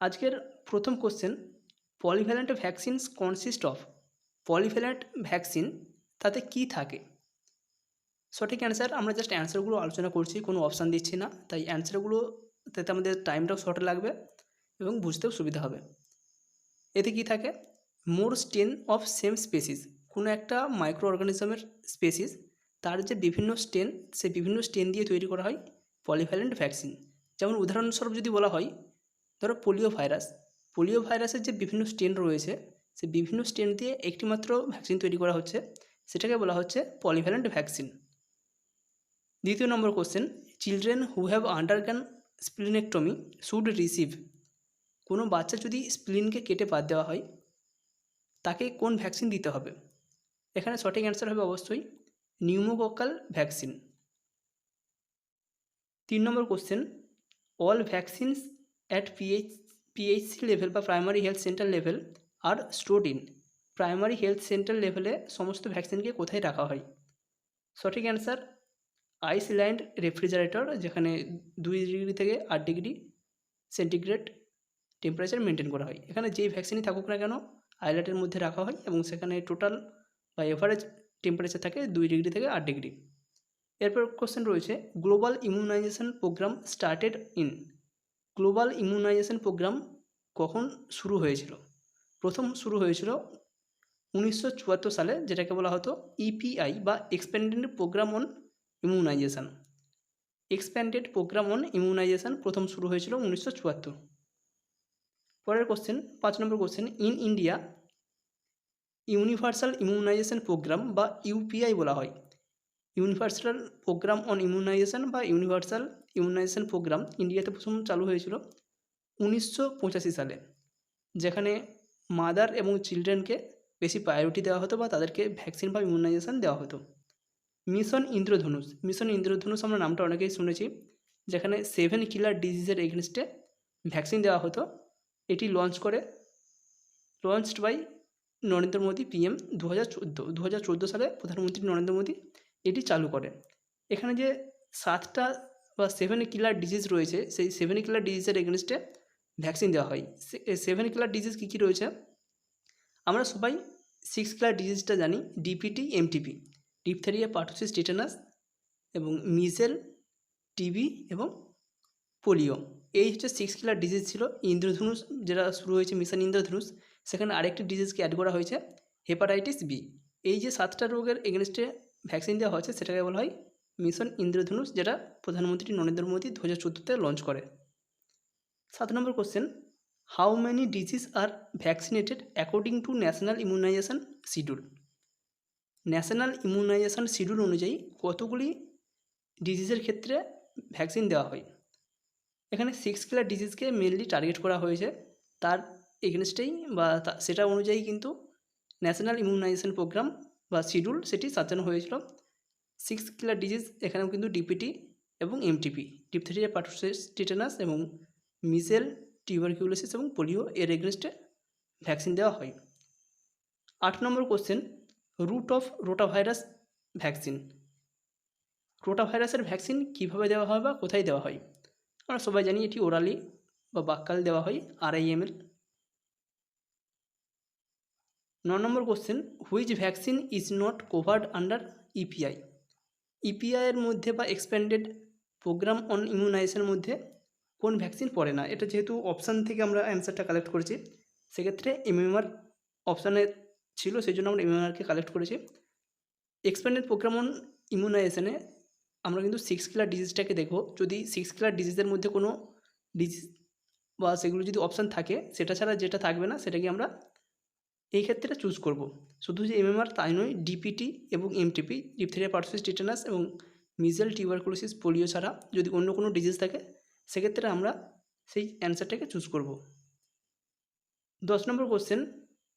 আজকের প্রথম question, polyvalent vaccines consist of. Polyvalent vaccine তাতে কি থাকে? সঠিক অ্যান্সার, আমরা জাস্ট অ্যান্সারগুলো আলোচনা করছি, কোনো অপশান দিচ্ছি না, তাই অ্যান্সারগুলো তাতে আমাদের টাইমটাও শর্ট লাগবে এবং বুঝতেও সুবিধা হবে। এতে কি থাকে? মোর স্টেন অফ সেম স্পেসিস, কোনো একটা মাইক্রো অর্গানিজমের স্পেসিস, তার যে বিভিন্ন স্টেন, সেই বিভিন্ন স্টেন দিয়ে তৈরি করা হয় পলিভ্যালেন্ট ভ্যাকসিন। যেমন উদাহরণস্বরূপ যদি বলা হয়, ধরো পোলিও ভাইরাসের যে বিভিন্ন স্ট্রেন রয়েছে, সেই বিভিন্ন স্ট্রেন দিয়ে একটিমাত্র ভ্যাকসিন তৈরি করা হচ্ছে, সেটাকে বলা হচ্ছে পলিভ্যালেন্ট ভ্যাকসিন। দ্বিতীয় নম্বর question, children who have undergone splenectomy should receive. কোনো বাচ্চা যদি স্প্লিনকে কেটে বাদ দেওয়া হয়, তাকে কোন ভ্যাকসিন দিতে হবে? এখানে সঠিক অ্যান্সার হবে অবশ্যই নিউমোকক্কাল ভ্যাকসিন। 3 নম্বর question, all vaccines at PHC level বা primary health centre level are stored in. Primary health centre লেভেলে সমস্ত ভ্যাকসিনকে কোথায় রাখা হয়? সঠিক অ্যান্সার আইসল্যান্ড রেফ্রিজারেটর, যেখানে 2 ডিগ্রি থেকে 8 ডিগ্রি সেন্টিগ্রেড টেম্পারেচার মেনটেন করা হয়। এখানে যেই ভ্যাকসিনই থাকুক না কেন আইল্যান্ডের মধ্যে রাখা হয় এবং সেখানে টোটাল বা এভারেজ টেম্পারেচার থাকে 2 ডিগ্রি থেকে 8 ডিগ্রি। এরপর কোশ্চেন রয়েছে, global immunisation programme started in. Global immunisation programme কখন শুরু হয়েছিল? প্রথম শুরু হয়েছিল 1974 সালে, যেটাকে বলা হতো ইপিআই বা expanded programme on immunisation. Expanded programme on immunisation প্রথম শুরু হয়েছিল 1974। পরের কোশ্চেন, 5 নম্বর question, in India universal immunisation programme বা ইউপিআই বলা হয়। ইউনিভার্সাল প্রোগ্রাম অন ইমিউনাইজেশন বা ইউনিভার্সাল ইমিউনাইজেশন প্রোগ্রাম ইন্ডিয়াতে প্রথম চালু হয়েছিল 1985 সালে, যেখানে মাদার এবং চিলড্রেনকে বেশি প্রায়োরিটি দেওয়া হতো বা তাদেরকে ভ্যাকসিন বা ইমিউনাইজেশন দেওয়া হতো। মিশন ইন্দ্রধনুষ আমরা নামটা অনেকেই শুনেছি, যেখানে 7 কিলার ডিজিজের এগেনস্টে ভ্যাকসিন দেওয়া হতো। এটি launched by Narendra Modi PM 2014 সালে প্রধানমন্ত্রী নরেন্দ্র মোদী এটি চালু করে। এখানে যে 7টা বা 7 কিলার ডিজিজ রয়েছে, সেই 7 কিলার ডিজিজের এগেনস্টে ভ্যাকসিন দেওয়া হয়। 7 কিলার ডিজিজ কী কী রয়েছে? আমরা সবাই 6 কিলার ডিজিজটা জানি, ডিপিটি, এমটিপি, ডিপথেরিয়া, পার্টোসিস, টিটানাস এবং মিজেল, টিবি এবং পোলিও। এই হচ্ছে 6 কিলার ডিজিজ ছিল। ইন্দ্রধনুষ যেটা শুরু হয়েছে মিশন ইন্দ্রধনুষ, সেখানে আরেকটি ডিজিজকে অ্যাড করা হয়েছে, হেপাটাইটিস বি। এই যে 7টা রোগের এগেনস্টে ভ্যাকসিন দেওয়া হয়েছে সেটাকে বলা হয় মিশন ইন্দ্রধনুষ, যেটা প্রধানমন্ত্রী নরেন্দ্র মোদী 2014-তে লঞ্চ করে। 7 নম্বর question, how many disease are vaccinated according to national immunisation schedule. National immunisation schedule অনুযায়ী কতগুলি ডিজিজের ক্ষেত্রে ভ্যাকসিন দেওয়া হয়? এখানে 6 কিলার ডিজিজকে মেনলি টার্গেট করা হয়েছে, তার এগেনস্টেই বা সেটা অনুযায়ী কিন্তু ন্যাশনাল ইমিউনাইজেশন প্রোগ্রাম বা শিডিউল সেটি সাজানো হয়েছিল। 6 কিলার ডিজিজ এখানেও কিন্তু ডিপিটি এবং এমটিপি, ডিপথেরিয়া, পার্টোসিস, টিটানাস এবং মিজেল, টিউবারকিউলোসিস এবং পোলিও এর এগেনস্টে ভ্যাকসিন দেওয়া হয়। 8 নম্বর question, route of rotavirus vaccine. রোটাভাইরাসের ভ্যাকসিন কীভাবে দেওয়া হয় বা কোথায় দেওয়া হয়? আমরা সবাই জানি এটি ওরালি বা বাক্কাল দেওয়া হয় 2.5 ml। 9 নম্বর question, which vaccine is not covered under EPI. ইপিআইয়ের মধ্যে বা এক্সপ্যান্ডেড প্রোগ্রাম অন ইমিউনাইজেশনের মধ্যে কোন ভ্যাকসিন পড়ে না? এটা যেহেতু অপশান থেকে আমরা অ্যান্সারটা কালেক্ট করেছি, সেক্ষেত্রে এমএমআর অপশানে ছিল, সেই জন্য আমরা এমএমআরকে কালেক্ট করেছি। এক্সপ্যান্ডেড প্রোগ্রাম অন ইমিউনাইজেশনে আমরা কিন্তু 6 কিলার ডিজিজটাকে দেখব। যদি 6 কিলার ডিজিজের মধ্যে কোনো ডিজিজ বা সেগুলো যদি অপশান থাকে, সেটা ছাড়া যেটা থাকবে না সেটাকে আমরা এই ক্ষেত্রে চুজ করব। শুধু যে এমএমআর তাই নয়, ডিপিটি এবং এমটিপি, ডিপথেরিয়া, পার্টোসিস, টিটানাস এবং মিজেল, টিউবারকুলোসিস, পোলিও ছাড়া যদি অন্য কোনো ডিজিজ থাকে, সেক্ষেত্রে আমরা সেই অ্যান্সারটাকে চুজ করব। 10 নম্বর কোশ্চেন,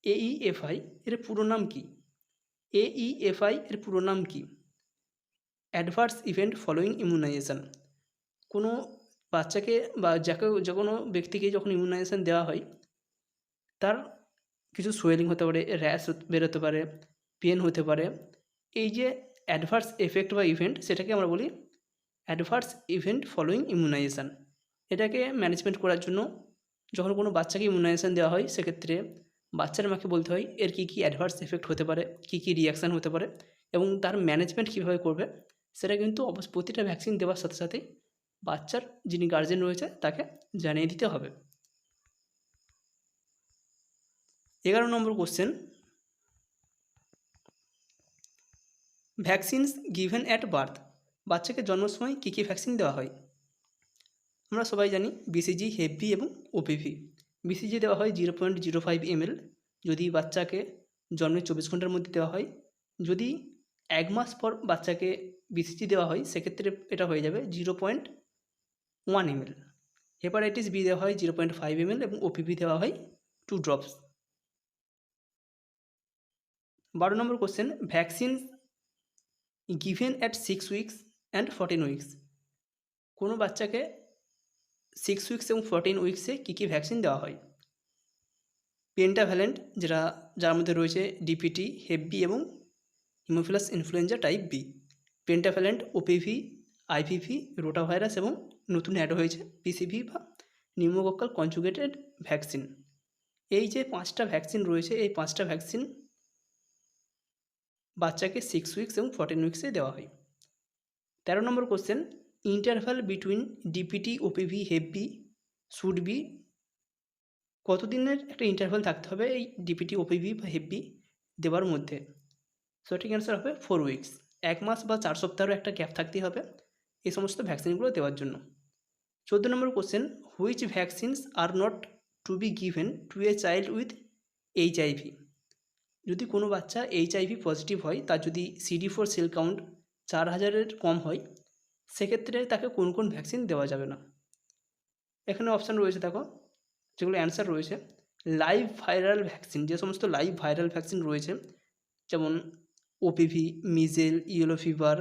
এইএফআই এর পুরো নাম কী? এইএফআই এর পুরো নাম কী? Adverse event following immunisation. কোনো বাচ্চাকে বা যে কোনো ব্যক্তিকে যখন ইমিউনাইজেশন দেওয়া হয়, তার কিছু সোয়েলিং হতে পারে, র্যাশ বেরোতে পারে, পেন হতে পারে। এই যে অ্যাডভার্স এফেক্ট বা ইভেন্ট, সেটাকে আমরা বলি অ্যাডভার্স ইভেন্ট ফলোয়িং ইমিউনাইজেশন। এটাকে ম্যানেজমেন্ট করার জন্য যখন কোনো বাচ্চাকে ইমিউনাইজেশন দেওয়া হয় সেক্ষেত্রে বাচ্চার মাকে বলতে হয় এর কী কী অ্যাডভার্স এফেক্ট হতে পারে, কী কী রিয়াকশান হতে পারে এবং তার ম্যানেজমেন্ট কীভাবে করবে, সেটা কিন্তু প্রতিটা ভ্যাকসিন দেওয়ার সাথে সাথেই বাচ্চার যিনি গার্জেন রয়েছে তাকে জানিয়ে দিতে হবে। 11 নম্বর question, vaccines given at birth, বাচ্চাকে জন্মের সময় কী কী ভ্যাকসিন দেওয়া হয়? আমরা সবাই জানি বিসিজি, হেপ বি এবং ওপিভি। বিসিজি দেওয়া হয় 0.05 ml যদি বাচ্চাকে জন্মের 24 ঘন্টার মধ্যে দেওয়া হয়। যদি 1 মাস পর বাচ্চাকে বিসিজি দেওয়া হয় সেক্ষেত্রে এটা হয়ে যাবে 0.1 ml। হেপাটাইটিস বি দেওয়া হয় 0.5 ml এবং ওপিভি দেওয়া হয় 2 drops. 12 number question, vaccine given at 6 weeks and 14 weeks, কোনো বাচ্চাকে 6 উইকস এবং 14 উইকসে কী কী ভ্যাকসিন দেওয়া হয়? পেন্টাভ্যালেন্ট, যার মধ্যে রয়েছে ডিপিটি, হেপ বি এবং haemophilus influenzae type B. Pentavalent, OPV, IPV, rotavirus এবং নতুন অ্যাড হয়েছে পিসিভি বা নিউমোকক্কাল কনজুগেটেড ভ্যাকসিন। এই যে 5টা ভ্যাকসিন রয়েছে এই 5টা ভ্যাকসিন বাচ্চাকে 6 উইকস এবং 14 উইকসে দেওয়া হয়। 13 নম্বর question, interval between DPT, OPV, hep B should be, কতদিনের একটা ইন্টারভ্যাল থাকতে হবে এই ডিপিটি, ওপিভি বা হেপ বি দেওয়ার মধ্যে? সঠিক অ্যান্সার হবে 4 উইকস। 1 মাস বা 4 সপ্তাহেরও একটা গ্যাপ থাকতেই হবে এই সমস্ত ভ্যাকসিনগুলো দেওয়ার জন্য। 14 নম্বর question, which vaccines are not to be given to a child with HIV, যদি কোনো বাচ্চা এইচআইভি পজিটিভ হয়, তার যদি CD4 সেল কাউন্ট 4000-এর কম হয়, সেক্ষেত্রে তাকে কোন কোন ভ্যাকসিন দেওয়া যাবে না? এখানে অপশান রয়েছে দেখো, যেগুলো অ্যান্সার রয়েছে। লাইভ ভাইরাল ভ্যাকসিন, যে সমস্ত লাইভ ভাইরাল ভ্যাকসিন রয়েছে যেমন OPV, measles, yellow fever,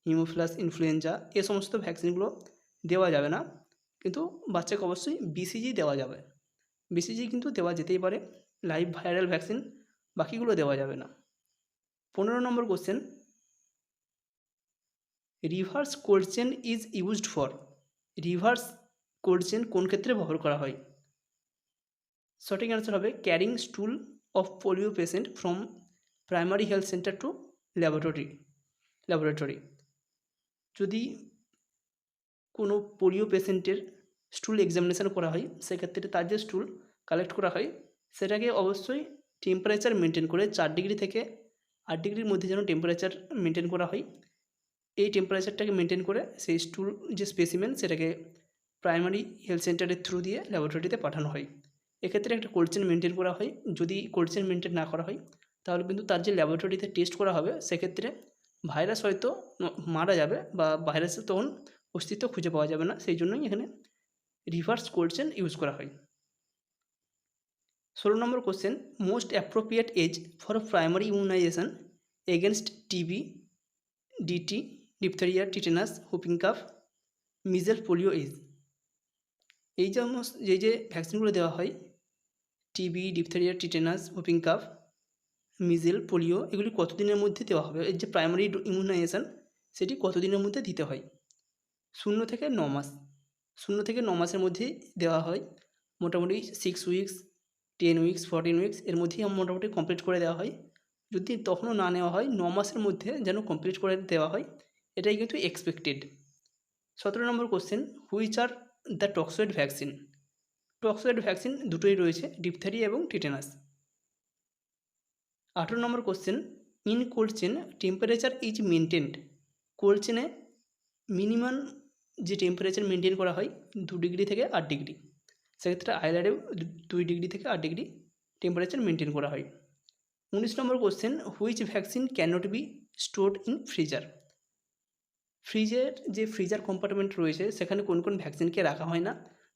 haemophilus influenza, এ সমস্ত ভ্যাকসিনগুলো দেওয়া যাবে না, কিন্তু বাচ্চাকে অবশ্যই বিসিজি দেওয়া যাবে। বিসিজি কিন্তু দেওয়া যেতেই পারে, লাইভ ভাইরাল ভ্যাকসিন বাকিগুলো দেওয়া যাবে না। 15 নম্বর question, reverse cold chain is used for, reverse cold chain কোন ক্ষেত্রে ব্যবহার করা হয়? সঠিক অ্যান্সার হবে carrying stool of polio patient from primary health centre to laboratory. যদি কোনো পোলিও পেশেন্টের স্টুল এক্সামিনেশান করা হয় সেক্ষেত্রে তার যে স্টুল কালেক্ট করা হয় সেটাকে অবশ্যই টেম্পারেচার মেনটেন করে 4 ডিগ্রি থেকে 8 ডিগ্রির মধ্যে যেন টেম্পারেচার মেনটেন করা হয়। এই টেম্পারেচারটাকে মেনটেন করে সেই স্টুল যে স্পেসিমেন সেটাকে প্রাইমারি হেলথ সেন্টারের থ্রু দিয়ে ল্যাবরেটরিতে পাঠানো হয়। এক্ষেত্রে একটা কোল্ড চেন মেনটেন করা হয়। যদি কোল্ড চেন মেনটেন না করা হয় তাহলে কিন্তু তার যে ল্যাবরেটরিতে টেস্ট করা হবে সেক্ষেত্রে ভাইরাস হয়তো মারা যাবে বা ভাইরাসের তখন অস্তিত্ব খুঁজে পাওয়া যাবে না, সেই জন্যই এখানে রিভার্স কোল্ড চেন ইউজ করা হয়। 16 নম্বর question, most appropriate age for primary immunisation against TB, DT, diphtheria, tetanus, whooping cough, measles, polio age, এই যে ভ্যাকসিনগুলো দেওয়া হয় TB, diphtheria, tetanus, whooping cough, measles, polio, এগুলি কতদিনের মধ্যে দেওয়া হবে? এর যে প্রাইমারি ইমিউনাইজেশন সেটি কতদিনের মধ্যে দিতে হয়? 0 থেকে 9 মাস। 0 থেকে 9 মাসের মধ্যেই দেওয়া হয়। মোটামুটি 6 উইকস, 10 উইকস, 14 উইকস এর মধ্যেই মোটামুটি কমপ্লিট করে দেওয়া হয়। যদি তখনও না নেওয়া হয় 9 মাসের মধ্যে যেন কমপ্লিট করে দেওয়া হয়, এটাই কিন্তু expected. 17 number question, which are the toxoid vaccine, toxoid vaccine দুটোই রয়েছে, ডিপথেরিয়া এবং tetanus. 18 number question, in cold chain temperature is maintained, cold চেনে মিনিমাম যে টেম্পারেচার মেনটেন করা হয় 2 ডিগ্রি থেকে 8 ডিগ্রি, সেক্ষেত্রে আইল্যান্ডেও 2 ডিগ্রি থেকে 8 ডিগ্রি টেম্পারেচার মেনটেন করা হয়। 19 নম্বর question, which vaccine can not be stored in freezer, ফ্রিজের যে ফ্রিজার কম্পার্টমেন্ট রয়েছে সেখানে কোন কোন ভ্যাকসিনকে রাখা হয় না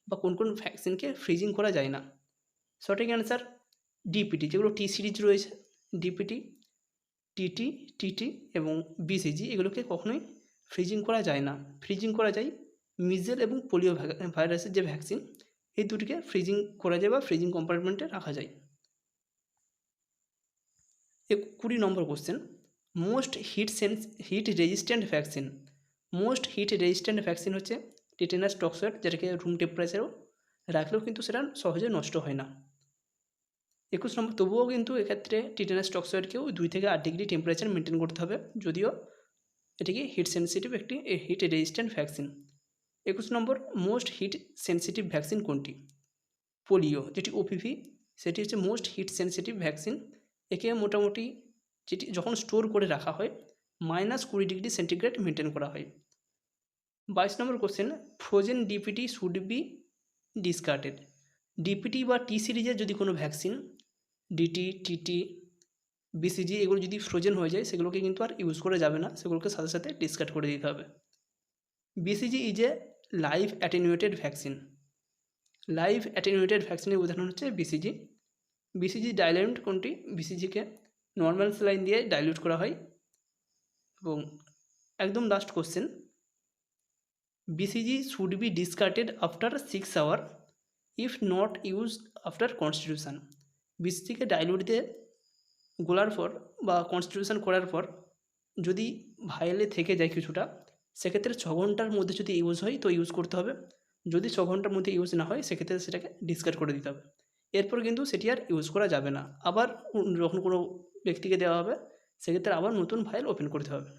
বা কোন কোন ভ্যাকসিনকে ফ্রিজিং করা যায় না? সঠিক অ্যান্সার ডিপিটি, যেগুলো টি সিরিজ রয়েছে ডিপিটি, টিটি, টিটি এবং বিসিজি, এগুলোকে কখনোই ফ্রিজিং করা যায় না। ফ্রিজিং করা যায় মিজেল এবং পোলিও ভাইরাসের যে ভ্যাকসিন, এই দুটিকে ফ্রিজিং করা যায় বা ফ্রিজিং কম্পার্টমেন্টে রাখা যায়। 20 number question, most heat resistant vaccine, most heat resistant vaccine হচ্ছে টিটেনাস টক্সয়েড, যেটাকে রুম টেম্পারেচারেও রাখলেও কিন্তু সেটা সহজে নষ্ট হয় না। 21 নম্বর, তবুও কিন্তু এক্ষেত্রে টিটেনাস টক্সয়েডকেও 2 থেকে 8 ডিগ্রি টেম্পারেচার মেনটেন করতে হবে, যদিও এটিকে হিট সেন্সিটিভ একটি হিট রেজিস্ট্যান্ট ভ্যাকসিন। 21 নম্বর, মোস্ট হিট সেন্সিটিভ ভ্যাকসিন কোনটি? পোলিও, যেটি ওপিভি, সেটি হচ্ছে মোস্ট হিট সেন্সিটিভ ভ্যাকসিন। একে মোটামুটি যেটি যখন স্টোর করে রাখা হয় -20 ডিগ্রি সেন্টিগ্রেড মেনটেন করা হয়। 22 number question, frozen DPT should be discarded. DPT বা টি সিরিজের যদি কোনো ভ্যাকসিন, ডিটি, টিটি, বিসিজি, এগুলো যদি ফ্রোজেন হয়ে যায় সেগুলোকে কিন্তু আর ইউজ করা যাবে না, সেগুলোকে সাথে সাথে ডিসকার্ড করে দিতে হবে। BCG is a live attenuated vaccine. Live attenuated ভ্যাকসিনের উদাহরণ হচ্ছে বিসিজি। বিসিজি ডাইল্যুট কোনটি? বিসিজিকে নর্মাল স্যালাইন দিয়ে ডাইলিউট করা হয়। এবং একদম last question, BCG should be discarded after 6 hour if not used after constitution. বিসিজিকে ডাইলিউট দিয়ে গোলার পর বা কনস্টিটিউশন করার পর যদি ভাইলে থেকে যায় কিছুটা, সেক্ষেত্রে 6 ঘন্টার মধ্যে যদি ইউজ হয় তো ইউজ করতে হবে। যদি 6 ঘন্টার মধ্যে ইউজ না হয় সেক্ষেত্রে সেটাকে ডিসকার্ড করে দিতে হবে। এরপর কিন্তু সেটি আর ইউজ করা যাবে না। আবার যখন কোনো ব্যক্তিকে দেওয়া হবে সেক্ষেত্রে আবার নতুন ফাইল ওপেন করতে হবে।